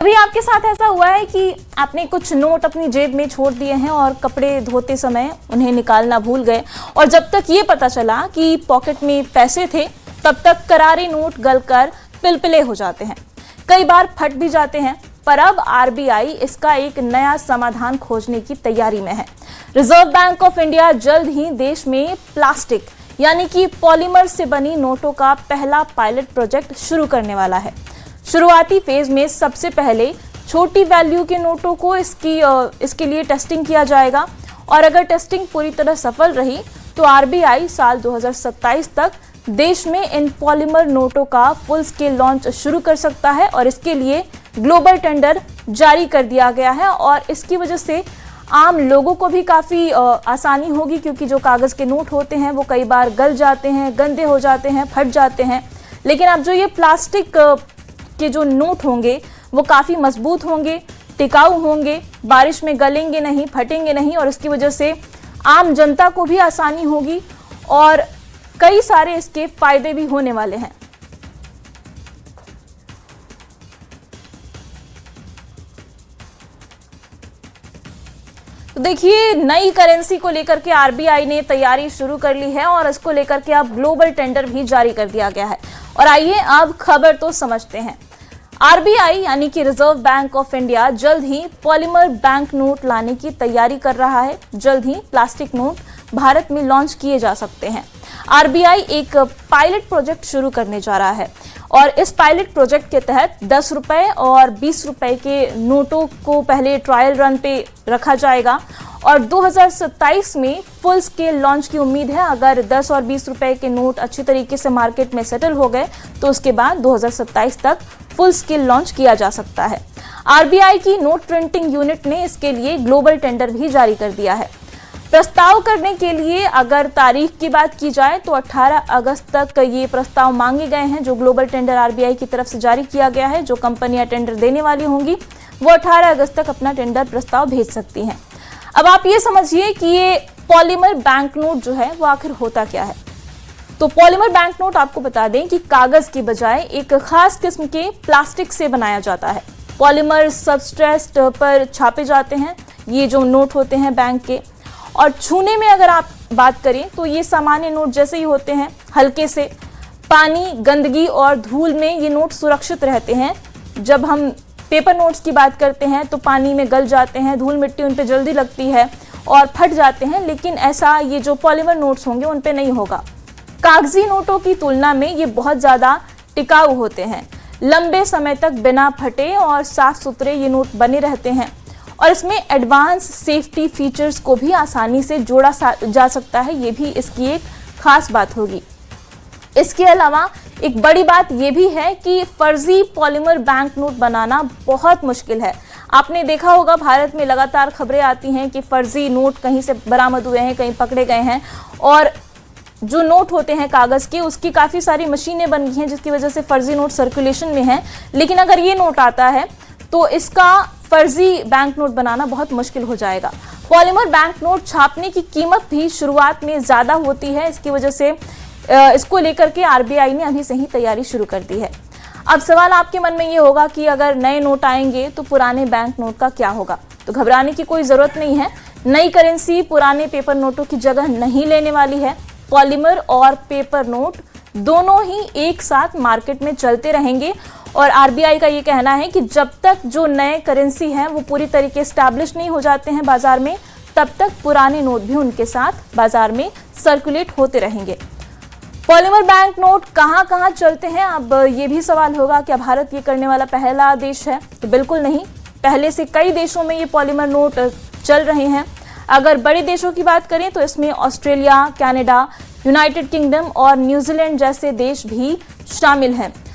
अभी आपके साथ ऐसा हुआ है कि आपने कुछ नोट अपनी जेब में छोड़ दिए हैं और कपड़े धोते समय उन्हें निकालना भूल गए और जब तक ये पता चला कि पॉकेट में पैसे थे तब तक करारे नोट गलकर पिलपिले हो जाते हैं, कई बार फट भी जाते हैं। पर अब आरबीआई इसका एक नया समाधान खोजने की तैयारी में है। रिजर्व बैंक ऑफ इंडिया जल्द ही देश में प्लास्टिक यानी कि पॉलीमर से बनी नोटों का पहला पायलट प्रोजेक्ट शुरू करने वाला है। शुरुआती फेज में सबसे पहले छोटी वैल्यू के नोटों को इसके लिए टेस्टिंग किया जाएगा और अगर टेस्टिंग पूरी तरह सफल रही तो आरबीआई साल 2027 तक देश में इन पॉलीमर नोटों का फुल स्केल लॉन्च शुरू कर सकता है और इसके लिए ग्लोबल टेंडर जारी कर दिया गया है। और इसकी वजह से आम लोगों को भी काफ़ी आसानी होगी, क्योंकि जो कागज़ के नोट होते हैं वो कई बार गल जाते हैं, गंदे हो जाते हैं, फट जाते हैं। लेकिन अब जो ये प्लास्टिक के जो नोट होंगे वो काफ़ी मजबूत होंगे, टिकाऊ होंगे, बारिश में गलेंगे नहीं, फटेंगे नहीं और इसकी वजह से आम जनता को भी आसानी होगी और कई सारे इसके फायदे भी होने वाले हैं। तो देखिए, नई करेंसी को लेकर के आरबीआई ने तैयारी शुरू कर ली है और इसको लेकर के अब ग्लोबल टेंडर भी जारी कर दिया गया है। और आइए अब खबर तो समझते हैं। आरबीआई यानी कि रिजर्व बैंक ऑफ इंडिया जल्द ही पॉलीमर बैंक नोट लाने की तैयारी कर रहा है। जल्द ही प्लास्टिक नोट भारत में लॉन्च किए जा सकते हैं। आरबीआई एक पायलट प्रोजेक्ट शुरू करने जा रहा है और इस पायलट प्रोजेक्ट के तहत 10 रुपए और 20 रुपए के नोटों को पहले ट्रायल रन पे रखा जाएगा और 2027 में फुल स्केल लॉन्च की उम्मीद है। अगर 10 और 20 रुपए के नोट अच्छी तरीके से मार्केट में सेटल हो गए तो उसके बाद 2027 तक फुल स्केल लॉन्च किया जा सकता है। आरबीआई की नोट प्रिंटिंग यूनिट ने इसके लिए ग्लोबल टेंडर भी जारी कर दिया है। प्रस्ताव करने के लिए अगर तारीख की बात की जाए तो 18 अगस्त तक ये प्रस्ताव मांगे गए हैं। जो ग्लोबल टेंडर आरबीआई की तरफ से जारी किया गया है, जो कंपनियां टेंडर देने वाली होंगी वो 18 अगस्त तक अपना टेंडर प्रस्ताव भेज सकती हैं। अब आप ये समझिए कि ये पॉलीमर बैंक नोट जो है वो आखिर होता क्या है। तो पॉलीमर बैंक नोट आपको बता दें कि कागज की बजाय एक खास किस्म के प्लास्टिक से बनाया जाता है। पॉलीमर सबस्ट्रेट पर छापे जाते हैं ये जो नोट होते हैं बैंक के, और छूने में अगर आप बात करें तो ये सामान्य नोट जैसे ही होते हैं। हल्के से पानी, गंदगी और धूल में ये नोट सुरक्षित रहते हैं। जब हम पेपर नोट्स की बात करते हैं तो पानी में गल जाते हैं, धूल मिट्टी उन पे जल्दी लगती है और फट जाते हैं, लेकिन ऐसा ये जो पॉलीमर नोट्स होंगे उन पे नहीं होगा। कागजी नोटों की तुलना में ये बहुत ज़्यादा टिकाऊ होते हैं। लंबे समय तक बिना फटे और साफ सुथरे ये नोट बने रहते हैं और इसमें एडवांस सेफ्टी फीचर्स को भी आसानी से जोड़ा जा सकता है। ये भी इसकी एक खास बात होगी। इसके अलावा एक बड़ी बात ये भी है कि फर्जी पॉलीमर बैंक नोट बनाना बहुत मुश्किल है। आपने देखा होगा भारत में लगातार खबरें आती हैं कि फर्जी नोट कहीं से बरामद हुए हैं, कहीं पकड़े गए हैं और जो नोट होते हैं कागज़ के उसकी काफ़ी सारी मशीनें बन गई हैं जिसकी वजह से फर्जी नोट सर्कुलेशन में हैं। लेकिन अगर ये नोट आता है तो इसका फर्जी बैंक नोट बनाना बहुत मुश्किल हो जाएगा। पॉलीमर बैंक नोट छापने की कीमत भी शुरुआत में ज़्यादा होती है। इसकी वजह से इसको लेकर के आरबीआई ने अभी से ही तैयारी शुरू कर दी है। अब सवाल आपके मन में ये होगा कि अगर नए नोट आएंगे तो पुराने बैंक नोट का क्या होगा। तो घबराने की कोई ज़रूरत नहीं है। नई करेंसी पुराने पेपर नोटों की जगह नहीं लेने वाली है। पॉलीमर और पेपर नोट दोनों ही एक साथ मार्केट में चलते रहेंगे और आरबीआई का ये कहना है कि जब तक जो नए करेंसी हैं वो पूरी तरीके एस्टैब्लिश नहीं हो जाते हैं बाजार में, तब तक पुराने नोट भी उनके साथ बाजार में सर्कुलेट होते रहेंगे। पॉलीमर बैंक नोट कहाँ कहाँ चलते हैं, अब ये भी सवाल होगा क्या भारत ये करने वाला पहला देश है? तो बिल्कुल नहीं। पहले से कई देशों में ये पॉलीमर नोट चल रहे हैं। अगर बड़े देशों की बात करें तो इसमें ऑस्ट्रेलिया, कनाडा, यूनाइटेड किंगडम और न्यूजीलैंड जैसे देश भी शामिल हैं।